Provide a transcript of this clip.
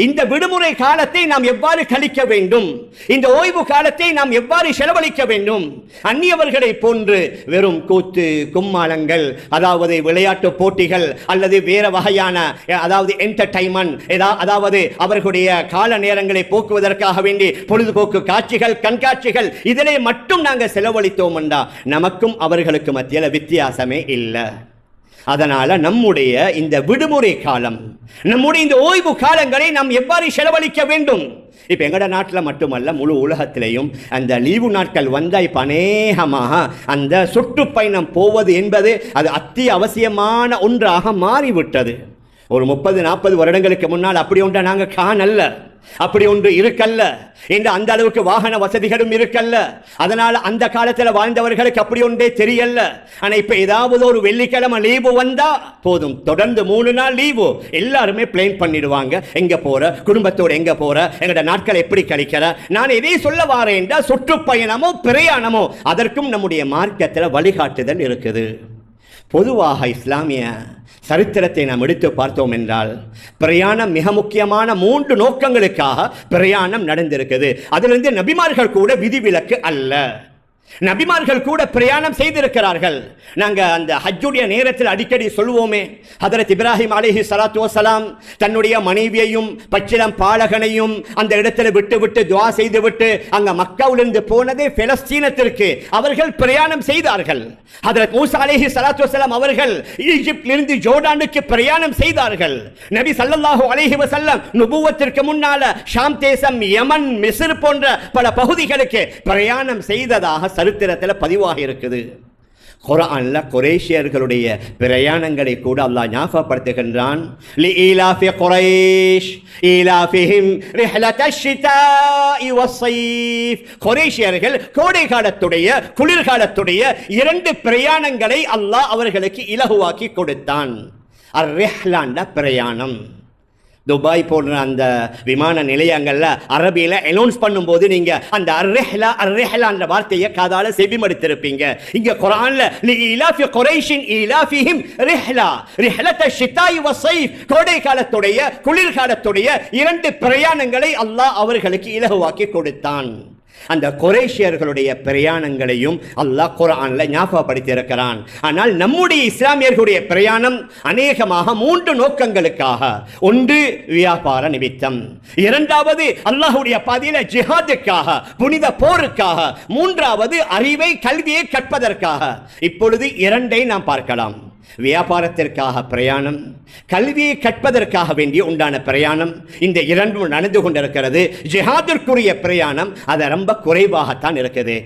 இந்த விடுமுறை காலத்தை நாம் எவ்வாறு கழிக்க வேண்டும், இந்த ஓய்வு காலத்தை நாம் எவ்வாறு செலவழிக்க வேண்டும். அந்நியவர்களை போன்று வெறும் கூத்து கும்மாளங்கள், அதாவது விளையாட்டு போட்டிகள் அல்லது வேற வகையான அதாவது என்டர்டைன்மெண்ட், அதாவது அவர்களுடைய கால நேரங்களை போக்குவதற்காக வேண்டி பொழுதுபோக்கு காட்சிகள் கண்காட்சிகள் இதிலே மட்டும் நாங்கள் செலவழித்தோம் என்றா நமக்கும் அவர்களுக்கு மத்தியில் வித்தியாசமே இல்லை. அதனால நம்முடைய இந்த விடுமுறை காலம், நம்முடைய இந்த ஓய்வு காலங்களை நாம் எவ்வாறு செலவழிக்க வேண்டும். இப்ப எங்கட நாட்டில் மட்டுமல்ல, முழு உலகத்திலேயும் அந்த லீவு நாட்கள் வந்தா இப்ப அநேகமாக அந்த சுற்றுப்பயணம் போவது என்பது அது அத்தியாவசியமான ஒன்றாக மாறிவிட்டது. ஒரு 30-40 வருடங்களுக்கு முன்னால் அப்படி ஒன்றை நாங்கள் காணல்ல, அப்படி ஒன்று இருக்கல்ல, என்று அந்த அளவுக்கு வாகன வசதிகளும் இருக்கல்ல. அதனால் அந்த காலத்தில் வாழ்ந்தவர்களுக்கு அப்படி ஒன்றே தெரியல. ஆனால் இப்போ ஏதாவது ஒரு வெள்ளிக்கிழமை லீவு வந்தா போதும், தொடர்ந்து 3 நாள் லீவு, எல்லாருமே பிளான் பண்ணிடுவாங்க. எங்க போற, குடும்பத்தோடு எங்க போற, எங்களோட நாட்கள் எப்படி கழிக்கிற. நான் எதை சொல்ல வாரேன் என்றால் சுற்றுப்பயணமோ பிரயாணமோ அதற்கும் நம்முடைய மார்க்கத்தில் வழிகாட்டுதல் இருக்குது. பொதுவாக இஸ்லாமிய சரித்திரத்தை நாம் எடுத்து பார்த்தோம் என்றால் பிரயாணம் மிக முக்கியமான 3 நோக்கங்களுக்காக பிரயாணம் நடந்திருக்குது. அதிலிருந்து நபிமார்கள் கூட விதிவிலக்கு அல்ல. நபிமார்கள் கூட பிரயாணம் செய்திருக்கிறார்கள். நாங்க அந்த ஹஜ்ஜுடைய நேரத்தில் அடிக்கடி சொல்லுவோமே, ஹதரத் இப்ராஹிம் அலைஹி ஸலாத்து வஸலாம் தன்னுடைய மனைவியையும் பச்சிளம் பாலகனையும் அந்த இடத்துல விட்டு துஆ செய்துவிட்டு அங்க மக்காவிலிருந்து போனதே பலஸ்தீனத்திற்கு அவர்கள் பிரயாணம் செய்தார்கள். ஹதரத் மூசா அலைஹி ஸலாத்து வஸலாம் அவர்கள் ஈஜிப்திலிருந்து ஜோர்டானுக்கு பிரயாணம் செய்தார்கள். நபி ஸல்லல்லாஹு அலைஹி வஸல்லம் நுபுவத்திற்கு முன்னால ஷாம் தேசம், யமன், மிஸ்ர் போன்ற பல பகுதிகளுக்கு பிரயாணம் செய்ததாக சரித்திரத்தில் பதிவாக இருக்குது. குர்ஆன்ல குறைஷியர்களுடைய பிரயாணங்களை கூட அல்லாஹ் ஞாபகப்படுத்துகின்றான். லீலாஃபி குரைஷ் ஈலாஃபிஹிம் ரிஹ்லத்தஷ் ஷிதாஇ வஸ்ஸைஃப். குறைஷியர்கள் கோடை காலத்துடைய குளிர்காலத்துடைய 2 பிரயாணங்களை அல்லாஹ் அவர்களுக்கு இலகுவாக்கி கொடுத்தான். அர்-ரிஹ்லாண்ட பிரயாணம். துபாய் போன்ற அந்த விமான நிலையங்கள்ல அரபியில அனௌன்ஸ் பண்ணும்போது நீங்க அந்த அர்-ரிஹ்லா என்ற வார்த்தையை காதால செவிமடுத்திருப்பீங்க. இங்க குர்ஆன்ல லீலாஃபி குரைஷின் ஈலாஃபிஹிம் ரிஹ்லத்தஷ் ஷிதாஇ வஸ்ஸைஃப், கோடை காலத்துடைய குளிர்காலத்துடைய 2 பிரயாணங்களை அல்லாஹ் அவர்களுக்கு இலகுவாக்கி கொடுத்தான். அந்த குறைஷியர்களுடைய பிரயாணங்களையும் அல்லாஹ் குர்ஆன்ல ஞாபகப்படுத்தி இருக்கிறான். ஆனால் நம்முடைய இஸ்லாமியர்களுடைய பிரயாணம் அநேகமாக 3 நோக்கங்களுக்காக. ஒன்று வியாபார நிமித்தம், இரண்டாவது அல்லாஹ்வுடைய பாதையில ஜிஹாதுக்காக, புனித போருக்காக, மூன்றாவது அறிவை கல்வியை கற்பதற்காக. இப்பொழுது 2ஐ நாம் பார்க்கலாம். வியாபாரத்திற்காக பிரயாணம், கல்வியை கற்பதற்காக வேண்டிய உண்டான பிரயாணம், இந்த 2ம் நடந்து கொண்டிருக்கிறது. ஜிஹாதிற்குரிய பிரயாணம் அது ரொம்ப குறைவாகத்தான் இருக்குது.